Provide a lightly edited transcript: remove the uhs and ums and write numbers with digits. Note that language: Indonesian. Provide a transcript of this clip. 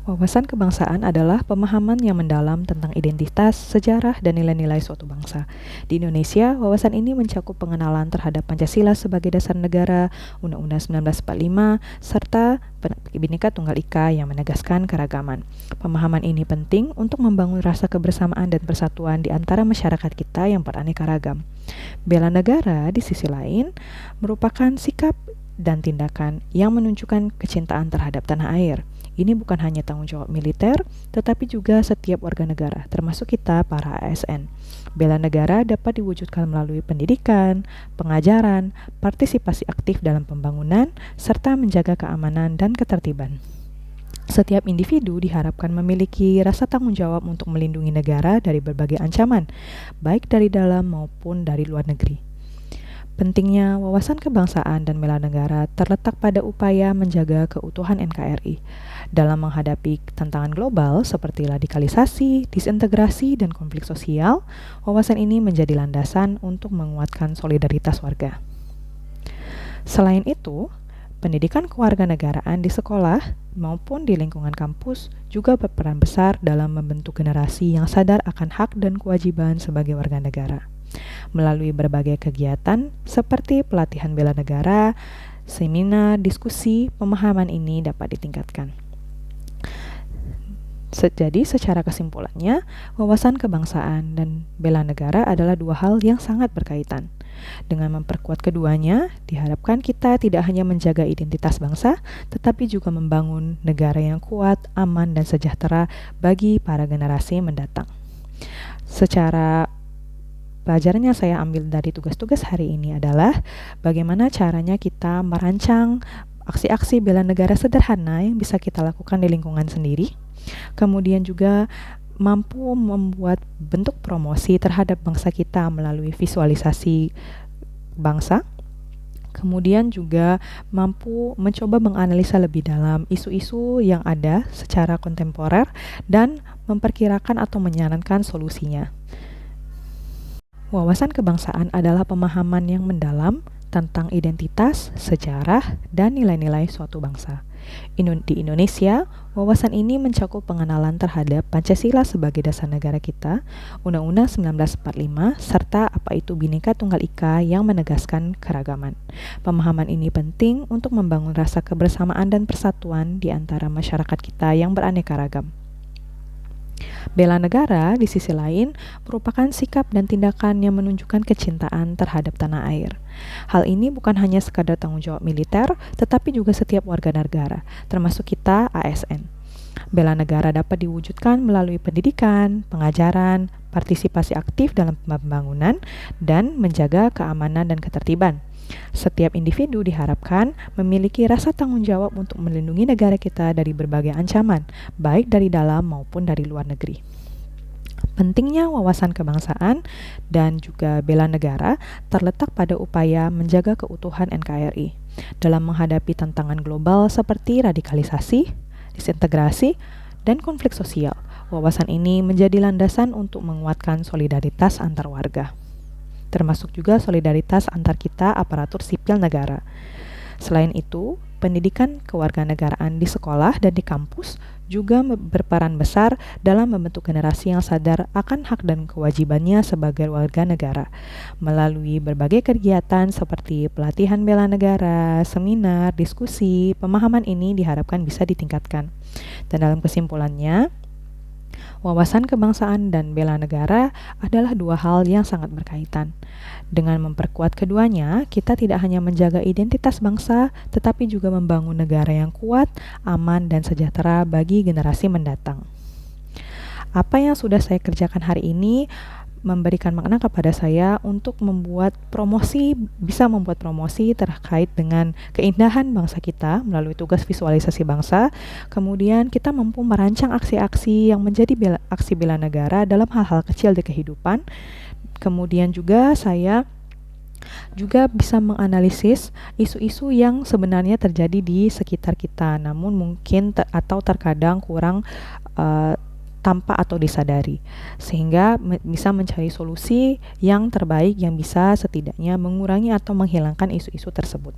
Wawasan kebangsaan adalah pemahaman yang mendalam tentang identitas, sejarah, dan nilai-nilai suatu bangsa. Di Indonesia, wawasan ini mencakup pengenalan terhadap Pancasila sebagai dasar negara, Undang-Undang 1945, serta Bhinneka Tunggal Ika yang menegaskan keragaman. Pemahaman ini penting untuk membangun rasa kebersamaan dan persatuan di antara masyarakat kita yang beraneka ragam. Bela negara, di sisi lain, merupakan sikap dan tindakan yang menunjukkan kecintaan terhadap tanah air. Ini bukan hanya tanggung jawab militer, tetapi juga setiap warga negara, termasuk kita para ASN. Bela negara dapat diwujudkan melalui pendidikan, pengajaran, partisipasi aktif dalam pembangunan, serta menjaga keamanan dan ketertiban. Setiap individu diharapkan memiliki rasa tanggung jawab untuk melindungi negara dari berbagai ancaman, baik dari dalam maupun dari luar negeri. Pentingnya wawasan kebangsaan dan bela negara terletak pada upaya menjaga keutuhan NKRI dalam menghadapi tantangan global seperti radikalisasi, disintegrasi, dan konflik sosial. Wawasan ini menjadi landasan untuk menguatkan solidaritas warga. Selain itu, pendidikan kewarganegaraan di sekolah maupun di lingkungan kampus juga berperan besar dalam membentuk generasi yang sadar akan hak dan kewajiban sebagai warga negara. Melalui berbagai kegiatan seperti pelatihan bela negara, seminar, diskusi, pemahaman ini dapat ditingkatkan. Jadi secara kesimpulannya, wawasan kebangsaan dan bela negara adalah dua hal yang sangat berkaitan. Dengan memperkuat keduanya, diharapkan kita tidak hanya menjaga identitas bangsa, tetapi juga membangun negara yang kuat, aman, dan sejahtera bagi para generasi mendatang. Secara pelajaran yang saya ambil dari tugas-tugas hari ini adalah bagaimana caranya kita merancang aksi-aksi bela negara sederhana yang bisa kita lakukan di lingkungan sendiri. Kemudian juga mampu membuat bentuk promosi terhadap bangsa kita melalui visualisasi bangsa. Kemudian juga mampu mencoba menganalisa lebih dalam isu-isu yang ada secara kontemporer dan memperkirakan atau menyarankan solusinya. Wawasan kebangsaan adalah pemahaman yang mendalam tentang identitas, sejarah, dan nilai-nilai suatu bangsa. Di Indonesia, wawasan ini mencakup pengenalan terhadap Pancasila sebagai dasar negara kita, Undang-Undang 1945, serta apa itu Bhinneka Tunggal Ika yang menegaskan keragaman. Pemahaman ini penting untuk membangun rasa kebersamaan dan persatuan di antara masyarakat kita yang beraneka ragam. Bela negara, di sisi lain, merupakan sikap dan tindakan yang menunjukkan kecintaan terhadap tanah air. Hal ini bukan hanya sekadar tanggung jawab militer, tetapi juga setiap warga negara, termasuk kita ASN. Bela negara dapat diwujudkan melalui pendidikan, pengajaran, partisipasi aktif dalam pembangunan, dan menjaga keamanan dan ketertiban. Setiap individu diharapkan memiliki rasa tanggung jawab untuk melindungi negara kita dari berbagai ancaman, baik dari dalam maupun dari luar negeri. Pentingnya wawasan kebangsaan dan juga bela negara terletak pada upaya menjaga keutuhan NKRI dalam menghadapi tantangan global seperti radikalisasi, disintegrasi, dan konflik sosial. Wawasan ini menjadi landasan untuk menguatkan solidaritas antar warga, termasuk juga solidaritas antar kita aparatur sipil negara. Selain itu, pendidikan kewarganegaraan di sekolah dan di kampus juga berperan besar dalam membentuk generasi yang sadar akan hak dan kewajibannya sebagai warga negara. Melalui berbagai kegiatan seperti pelatihan bela negara, seminar, diskusi, pemahaman ini diharapkan bisa ditingkatkan. Dan dalam kesimpulannya, wawasan kebangsaan dan bela negara adalah dua hal yang sangat berkaitan. Dengan memperkuat keduanya, kita tidak hanya menjaga identitas bangsa, tetapi juga membangun negara yang kuat, aman, dan sejahtera bagi generasi mendatang. Apa yang sudah saya kerjakan hari ini memberikan makna kepada saya untuk bisa membuat promosi terkait dengan keindahan bangsa kita melalui tugas visualisasi bangsa. Kemudian kita mampu merancang aksi-aksi yang menjadi aksi bela negara dalam hal-hal kecil di kehidupan. Kemudian juga saya juga bisa menganalisis isu-isu yang sebenarnya terjadi di sekitar kita, namun mungkin atau terkadang kurang tampak atau disadari, sehingga bisa mencari solusi yang terbaik yang bisa setidaknya mengurangi atau menghilangkan isu-isu tersebut.